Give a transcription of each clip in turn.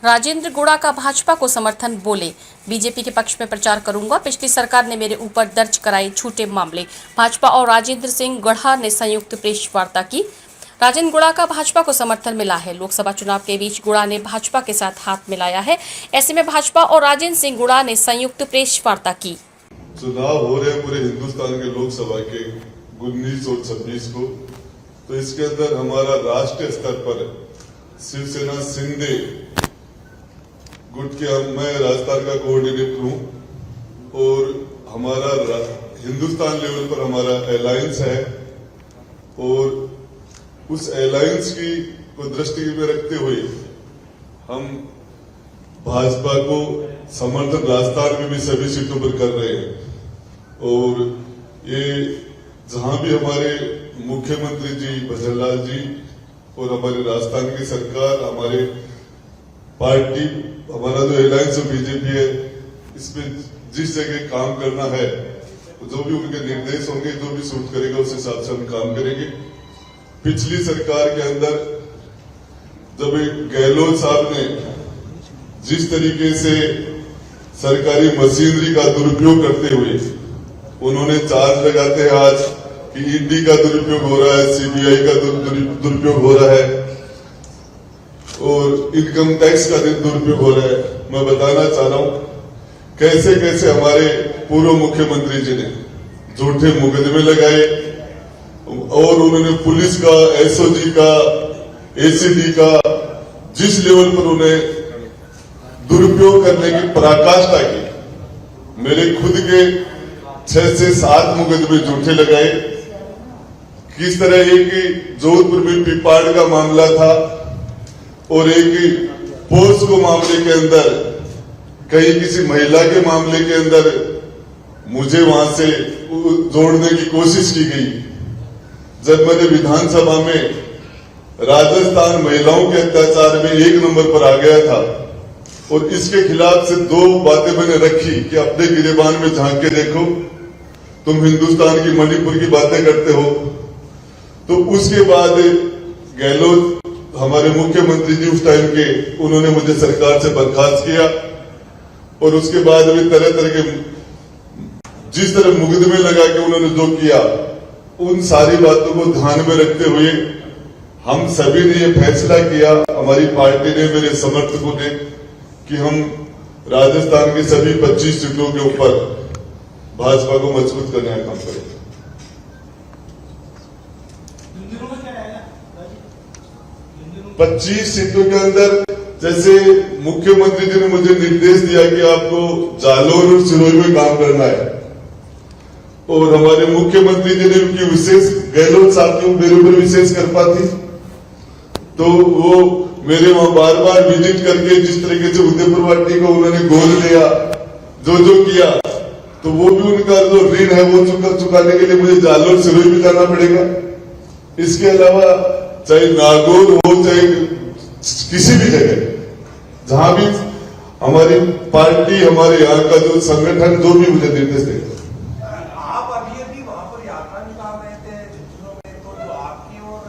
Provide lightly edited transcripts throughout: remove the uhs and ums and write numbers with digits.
राजेंद्र गुड़ा का भाजपा को समर्थन, बोले बीजेपी के पक्ष में प्रचार करूंगा। पिछली सरकार ने मेरे ऊपर दर्ज कराए झूठे मामले। भाजपा और राजेंद्र सिंह गुड़ा ने संयुक्त प्रेस वार्ता की। राजेंद्र गुड़ा का भाजपा को समर्थन मिला है। लोकसभा चुनाव के बीच गुड़ा ने भाजपा के साथ हाथ मिलाया है। ऐसे में भाजपा और राजेंद्र सिंह गुड़ा ने संयुक्त प्रेस वार्ता की। चुनाव हो रहे पूरे हिंदुस्तान के लोकसभा के 19 और 26 को, तो इसके अंदर हमारा राष्ट्रीय स्तर पर शिवसेना शिंदे गुट के मैं राजस्थान का कोऑर्डिनेटर हूं और हमारा हिंदुस्तान लेवल पर हमारा अलायंस है और उस अलायंस की को दृष्टि में रखते हुए हम भाजपा को समर्थन राजस्थान में भी सभी सीटों पर कर रहे हैं। और ये जहां भी हमारे मुख्यमंत्री जी भजनलाल जी और हमारे राजस्थान की सरकार, हमारे पार्टी, हमारा जो अलायंस बीजेपी है, इसमें जिस जगह काम करना है जो भी उनके निर्देश होंगे, जो भी सूट करेगा उस हिसाब से हम काम करेंगे। पिछली सरकार के अंदर जब गहलोत साहब ने जिस तरीके से सरकारी मशीनरी का दुरुपयोग करते हुए उन्होंने चार्ज लगाते हैं आज कि ईडी का दुरुपयोग हो रहा है, सीबीआई का दुरुपयोग हो रहा है और इनकम टैक्स का दुरुपयोग हो रहा है। मैं बताना चाह रहा हूं कैसे कैसे हमारे पूर्व मुख्यमंत्री जी ने झूठे मुकदमे लगाए और उन्होंने पुलिस का, एसओजी का, एसीडी का जिस लेवल पर उन्हें दुरुपयोग करने की पराकाष्ठा की। मेरे खुद के 6 से 7 मुकदमे झूठे लगाए। किस तरह एक जोधपुर में पिपाड़ का मामला था और एक पोस्को मामले के अंदर, कहीं किसी महिला के मामले के अंदर मुझे वहां से जोड़ने की कोशिश की गई। जब मैंने विधानसभा में राजस्थान महिलाओं के अत्याचार में 1 नंबर पर आ गया था और इसके खिलाफ से 2 बातें मैंने रखी कि अपने गिरेबान में झांक के देखो, तुम हिंदुस्तान की मणिपुर की बातें करते हो। तो उसके बाद गहलोत हमारे मुख्यमंत्री जी उस टाइम के, उन्होंने मुझे सरकार से बर्खास्त किया और उसके बाद भी तरह तरह के जिस तरह मुकदमे लगा के उन्होंने जो किया, उन सारी बातों को ध्यान में रखते हुए हम सभी ने ये फैसला किया, हमारी पार्टी ने, मेरे समर्थकों ने, कि हम राजस्थान की सभी 25 सीटों के ऊपर भाजपा को मजबूत करने का काम करेंगे। 25 सीटों के अंदर जैसे मुख्यमंत्री जी ने मुझे निर्देश दिया कि आपको जालौर और सिरोही में काम करना है और हमारे मुख्यमंत्री जी ने उनकी विशेष, गहलोत साहब की मेरे ऊपर विशेष कृपा थी, तो वो मेरे वहां बार बार विजिट करके जिस तरीके से उदयपुर वाटी को उन्होंने गोद लिया, जो किया, तो वो भी उनका जो ऋण है वो चुकाने के लिए मुझे जालौर सिरोही भी जाना पड़ेगा। इसके अलावा चाहे नागौर हो, चाहे किसी भी जगह जहां भी हमारी पार्टी, हमारे यहाँ का जो संगठन जो भी मुझे निर्देश देगा। आप अभी वहां पर यात्रा निकाल रहे थे झुंझुनू में, तो जो आपकी और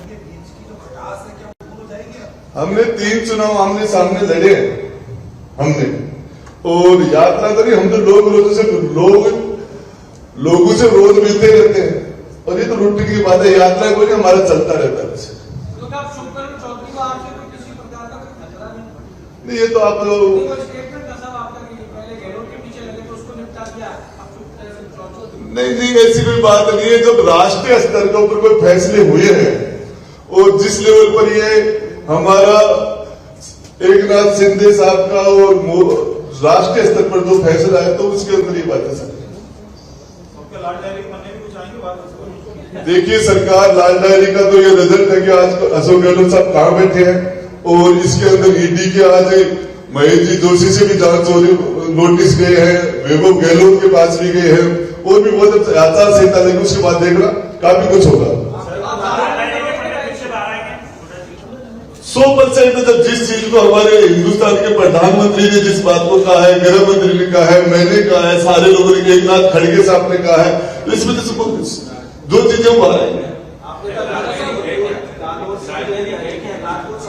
के बीच की जो खटास है क्या वो हो जाएगी? हमने 3 चुनाव आमने सामने लड़े हमने, और यात्रा तो नहीं, हम तो लोगों से रोज मिलते रहते हैं और ये तो रूटीन की बात है। यात्रा कोई नहीं, हमारा चलता रहता है। नहीं, ये तो आप नहीं, ऐसी कोई बात नहीं है। जब राष्ट्रीय स्तर के ऊपर कोई फैसले हुए हैं और जिस लेवल पर ये हमारा एकनाथ शिंदे साहब का और राष्ट्रीय स्तर पर जो फैसला है, तो उसके अंदर ये बातें सर। देखिए, सरकार लाल डायरी का तो ये रिजल्ट है कि आज अशोक गहलोत साहब कहां बैठे हैं और इसके अंदर ईडी के आज महेश जी जोशी से भी जांच हो रही, नोटिस गए हैं, वैभव गहलोत के पास भी गए हैं और भी बहुत आचार संहिता लगी, उसके बाद देखना काफी कुछ होगा। 100% जब जिस चीज को हमारे हिंदुस्तान के प्रधानमंत्री ने जिस बात को कहा है, गृह मंत्री ने कहा है, मैंने कहा है, सारे लोगों ने, एकनाथ खड़गे साहब ने कहा है, तो इस वजह से जो चीजें बाहर आएंगे।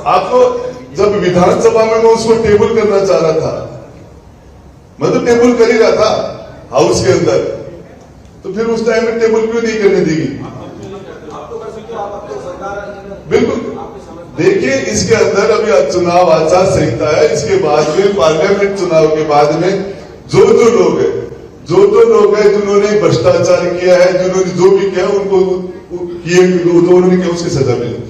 आपको जब विधानसभा में मैं उसको टेबल करना चाह रहा था, मैं तो टेबल कर ही रहा था हाउस के अंदर, तो फिर उस टाइम में टेबल क्यों नहीं करने देगी? बिल्कुल। देखिए, इसके अंदर अभी चुनाव आचार संहिता है, इसके बाद में पार्लियामेंट चुनाव के बाद में जो लोग है, जो लोग हैं जिन्होंने भ्रष्टाचार किया है, जिन्होंने जो भी किया उनको किए, जो उन्होंने किया उसकी सजा मिलेगी।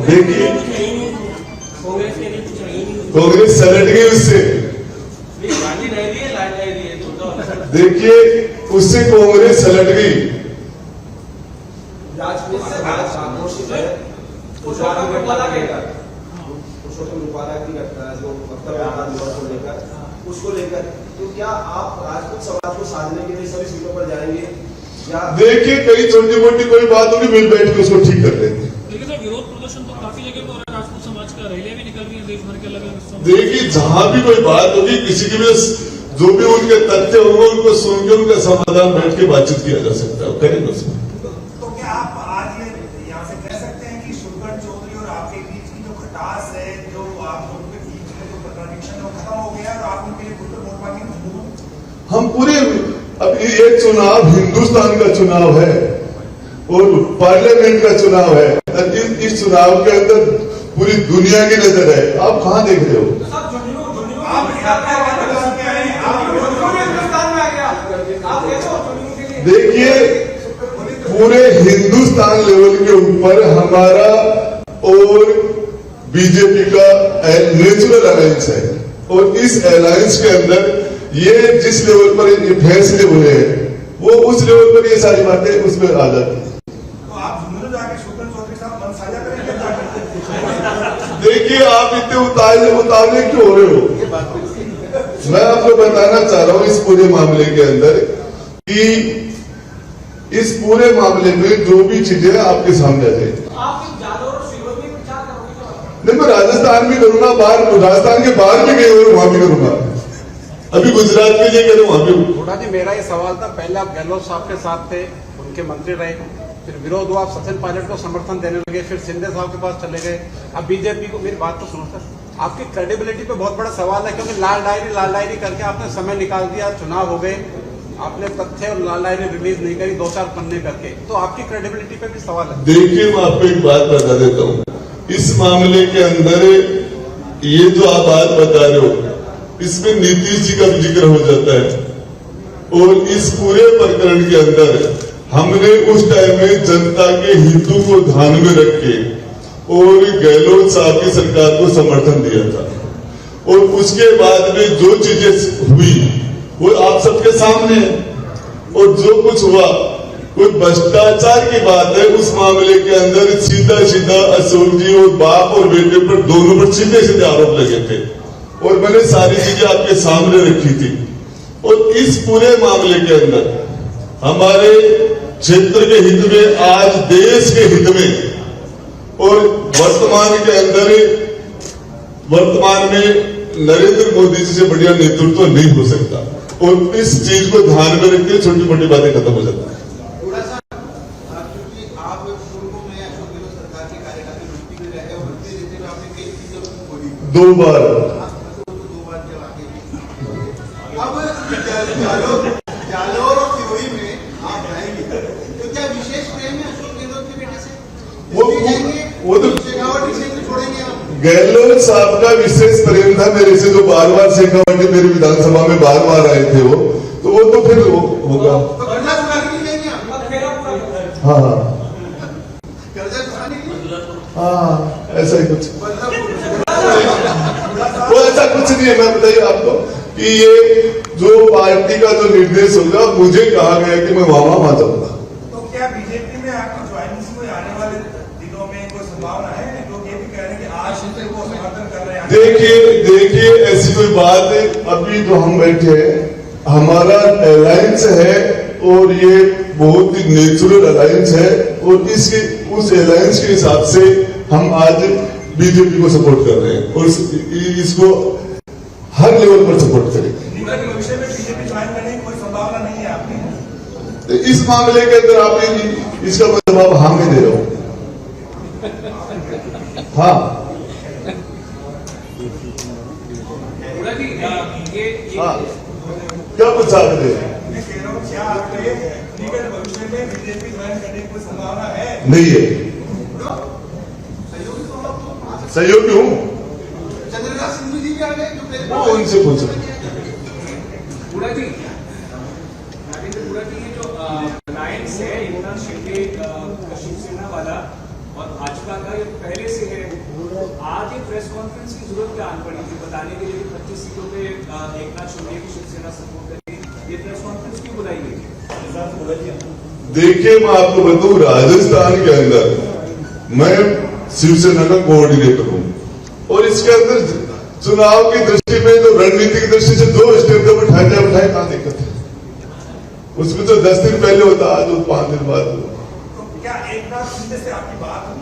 देखिए, कांग्रेस सलट गई उससे, देखिए उससे कांग्रेस सलट गई। उसको लेकर तो क्या आप राजपूत समाज को साधने के लिए सभी सीटों पर जाएंगे या? देखिए, कई छोटी मोटी कोई बात होगी, मिल बैठ के उसको ठीक कर लेंगे। देखिए सर, विरोध प्रदर्शन तो काफी जगह हो रहा है, राजपूत समाज का रैलियां भी निकल रही है देश भर के अलग अलग। देखिए, जहां भी कोई बात होगी, किसी की भी जो भी उनके तथ्य होंगे उनको सुन के उनका समाधान बैठ के बातचीत किया जा सकता है, करेंगे उसमें। तो क्या आप आज ये यहाँ से कह सकते हैं कि शुभकरण चौधरी और आपके बीच की जो खटास है, जो आप दोनों के बीच में जो कंट्राडिक्शन है वो खत्म हो गया और आप उनके लिए खुद वोट मांगेंगे? हम पूरे, अब ये चुनाव हिंदुस्तान का चुनाव है और पार्लियामेंट का चुनाव है, इस चुनाव के अंदर पूरी दुनिया की नजर है। आप कहाँ देख रहे हो? देखिए, पूरे हिंदुस्तान लेवल के ऊपर हमारा और बीजेपी का नेचुरल अलायंस है और इस अलायंस के अंदर ये जिस लेवल पर ये फैसले हुए हैं वो उस लेवल पर ये सारी बातें उसमें आ जाती है। तो आप दोनों जाके शुभकरण चौधरी साहब मन साझा करेंगे? देखिए, आप इतने उतावले क्यों हो रहे हो? मैं आपको बताना चाह रहा हूं इस पूरे मामले के अंदर कि इस पूरे मामले में जो भी चीजें आपके सामने आ जाएगी। नहीं, मैं राजस्थान भी करूंगा, राजस्थान के बाहर भी गए और वहां भी करूंगा, अभी गुजरात के लिए करूँ वहां भी। थोड़ा जी, मेरा ये सवाल था, पहले आप गहलोत साहब के साथ थे, उनके मंत्री रहे, फिर विरोध हुआ, आप सचिन पायलट को समर्थन देने लगे, फिर शिंदे साहब के पास चले गए, अब बीजेपी को। मेरी बात तो सुनो सर, आपकी क्रेडिबिलिटी पे बहुत बड़ा सवाल है, क्योंकि लाल डायरी करके आपने समय निकाल दिया, चुनाव हो गए, आपने तथ्य और लाल डायरी रिलीज नहीं करी, 2-4 पन्ने करके, तो आपकी क्रेडिबिलिटी पे भी सवाल है। देखिए, मैं आपको एक बात बता देता हूँ, इस मामले के अंदर ये जो आप बात बता रहे हो, इसमें नीतीश जी का भी जिक्र हो जाता है और इस पूरे प्रकरण के अंदर हमने उस टाइम में जनता के हितों को ध्यान में रख के और गहलोत साहब की सरकार को समर्थन दिया था और उसके बाद में जो चीजें हुई वो आप सबके सामने है और जो कुछ हुआ कोई भ्रष्टाचार की बात है। उस मामले के अंदर सीधा अशोक जी और बाप और बेटे पर दोनों पर सीधे आरोप लगे थे और मैंने सारी चीजें आपके सामने रखी थी और इस पूरे मामले के अंदर हमारे क्षेत्र के हित में, आज देश के हित में और वर्तमान में नरेंद्र मोदी जी से बढ़िया नेतृत्व नहीं हो सकता और इस चीज को ध्यान में रखते छोटी मोटी बातें खत्म हो जाती है। दो बार अब जालोर और सिरोही में आप जाएंगे तो क्या विशेष प्रेम है अशोक गहलोत के बेटे से? वो तो छोड़ेंगे आप? गहलोत साहब का विशेष प्रेम था मेरे से, जो बार शेखावटी मेरी विधानसभा में बार आए थे वो तो फिर होगा। कर्जा चुकाने के लिए हाँ कर्जा चुकाने के लिए हाँ, ऐसा ही कुछ वो ऐसा कुछ नहीं है। मैं बताइए आपको कि ये जो पार्टी का जो निर्देश होगा, मुझे कहा गया कि मैं वहां जाऊंगा। तो क्या बीजेपी में आपकी ज्वाइनिंग में आने वाले दिनों में कोई संभावना है? लोग ये भी कह रहे हैं कि आज से वो समर्थन कर रहे हैं। देखिए ऐसी कोई बात है, अभी जो हम बैठे हैं हमारा अलायंस है और ये बहुत ही नेचुरल अलायंस है और इसके उस अलायंस के हिसाब से हम आज बीजेपी को सपोर्ट कर रहे हैं और इसको हर लेवल पर सपोर्ट करेंगे। भविष्य में बीजेपी ज्वाइन करने की कोई संभावना नहीं है? तो इस मामले के अंदर आपने इसका मैं जवाब हाँ में दे रहा हूं। हाँ, हाँ, क्या पूछा आपने? मैं कह रहा हूँ क्या आपके निकट भविष्य में बीजेपी ज्वाइन करने की कोई संभावना है? नहीं है, सहयोगी हूं, चंद्रनाथ सिंधु जी भी आ गए जो पहले वो उनसे पूछो। पूरा जी पूरा जी ये जो अलायंस है एकनाथ शिंदे शिवसेना वाला और भाजपा का, ये पहले से है। आज ये प्रेस कॉन्फ्रेंस की जरूरत क्या आन पड़ी थी बताने के लिए कि 25 सीटों पे एकनाथ शिंदे की शिवसेना सपोर्ट करेगी? ये प्रेस कॉन्फ्रेंस क्यों बुलाई गई? देखिए, मैं आपको बताऊं, राजस्थान के अंदर मैं शिवसेना का कोऑर्डिनेटर हूं और इसके अंदर चुनाव की दृष्टि में जो रणनीतिक दृष्टि से 2 स्टेप जब उठाए कहां दिक्कत है? उसमें तो 10 दिन पहले होता, आज 5 दिन बाद। तो क्या एकनाथ शिंदे से आपकी बात हुई?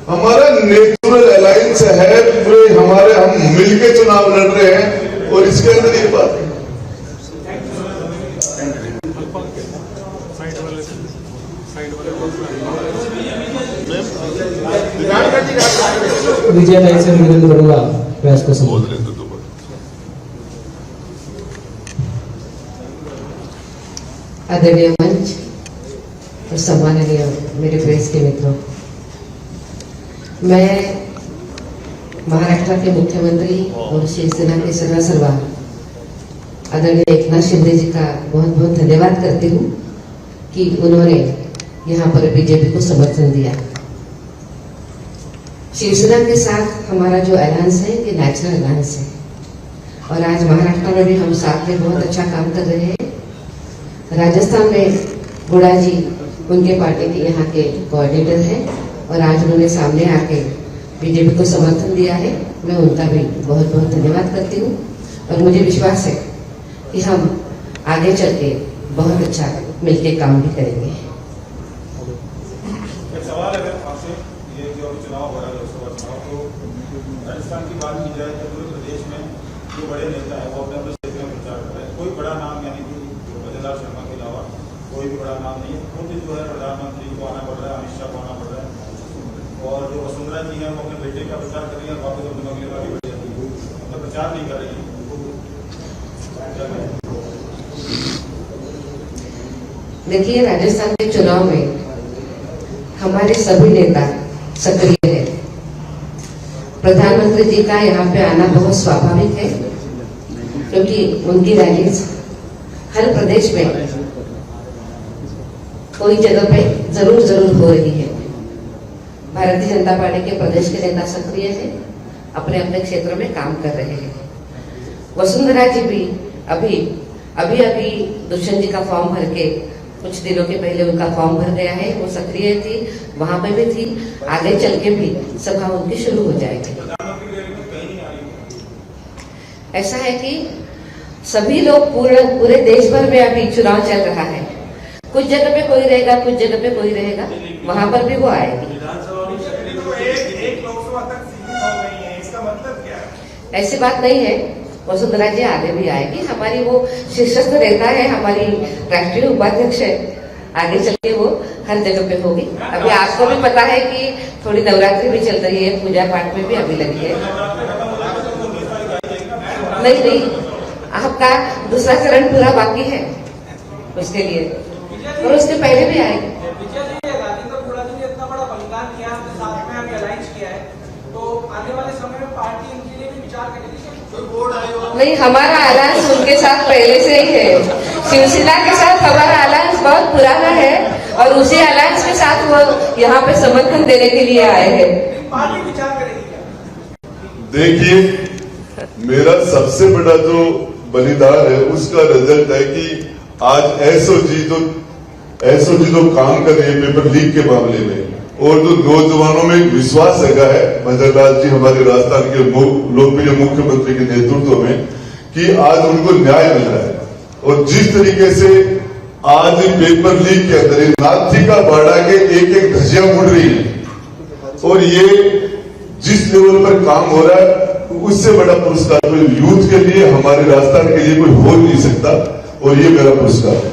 हमारा नेचुरल अलायंस है, पूरे हमारे, हम मिलके चुनाव लड़ रहे हैं और इसके अंदर एक बात है। विजय नाइक से निवेदन करूंगा प्रेस को बोल रहे थे तो आदरणीय मंच और सम्माननीय मेरे प्रेस के मित्रों, मैं महाराष्ट्र के मुख्यमंत्री और शिवसेना के सर्वा आदरणीय एकनाथ शिंदे जी का बहुत बहुत धन्यवाद करती हूँ कि उन्होंने यहाँ पर बीजेपी को समर्थन दिया। शिवसेना के साथ हमारा जो अलायंस है ये नेचुरल अलायंस है और आज महाराष्ट्र में भी हम साथ में बहुत अच्छा काम कर रहे हैं। राजस्थान में गुड़ा जी उनके पार्टी के यहाँ के कोऑर्डिनेटर हैं और आज उन्होंने सामने आके बीजेपी को समर्थन दिया है। मैं उनका भी बहुत बहुत धन्यवाद करती हूँ और मुझे विश्वास है कि हम आगे चल के बहुत अच्छा मिलके काम भी करेंगे। एक सवाल है आपसे, ये जो चुनाव हो रहा है लोकसभा चुनाव, तो राजस्थान की बात की जाए तो पूरे प्रदेश में जो बड़े नेता है वो अपने अपने क्षेत्र में प्रचार कर रहे हैं। कोई बड़ा नाम यानी कि भजनलाल शर्मा के अलावा कोई भी बड़ा नाम नहीं है। खुद जो है प्रधानमंत्री को आना पड़ रहा है, अमित शाह को आना पड़ रहा है और जो वसुंधरा जी है वो अपने बेटे का प्रचार कर रही है और वापस अपने अगले बार बढ़ जाती है, मतलब प्रचार नहीं कर रही है। देखिए, राजस्थान के चुनाव में हमारे सभी नेता सक्रिय है। प्रधानमंत्री जी का यहाँ पे आना बहुत स्वाभाविक है क्योंकि उनकी रैलीज हर प्रदेश में कोई जगह पे जरूर हो रही है। भारतीय जनता पार्टी के प्रदेश के नेता सक्रिय है, अपने अपने क्षेत्र में काम कर रहे हैं। वसुंधरा जी भी अभी दुष्यंत जी का फॉर्म भर के कुछ दिनों के पहले उनका फॉर्म भर गया है, वो सक्रिय थी, वहां पे भी थी, आगे चल के भी सभा उनकी शुरू हो जाएगी। ऐसा है कि सभी लोग पूरे देश भर में अभी चुनाव चल रहा है, कुछ जगह पे कोई रहेगा, कुछ जगह पे कोई रहेगा, वहां पर भी वो आएगी। एक लोकसभा तक सीमित हो गई है, इसका मतलब क्या है? ऐसी बात नहीं है, वसुंधरा जी आगे भी आएगी। हमारी वो शीर्षस्थ नेता है, हमारी राष्ट्रीय उपाध्यक्ष है, आगे चल के वो हर जगह पे होगी। अभी आपको भी पता है कि थोड़ी नवरात्रि भी चल रही है, पूजा पाठ में भी अभी लगी है। नहीं, आपका दूसरा चरण पूरा बाकी है उसके लिए, और उसके पहले भी आएगी। नहीं, हमारा अलायंस उनके साथ पहले से ही है। शिवसेना के साथ हमारा अलायंस बहुत पुराना है और उसी अलायंस के साथ वो यहाँ पे समर्थन देने के लिए आए हैं। देखिए, मेरा सबसे बड़ा जो बलिदान है उसका रिजल्ट है कि आज एसओजी जो काम कर रही है पेपर लीक के मामले में, और जो नौजवानों में एक विश्वास जगा है भजनलाल जी हमारे राजस्थान के लोकप्रिय मुख्यमंत्री के नेतृत्व में कि आज उनको न्याय मिल रहा है। और जिस तरीके से आज पेपर लीक के अंदर नाथी का बाड़ा के एक धज्जियां मुड़ रही है और ये जिस लेवल पर काम हो रहा है, उससे बड़ा पुरस्कार यूथ के लिए, हमारे राजस्थान के लिए कोई हो नहीं सकता, और ये मेरा पुरस्कार है।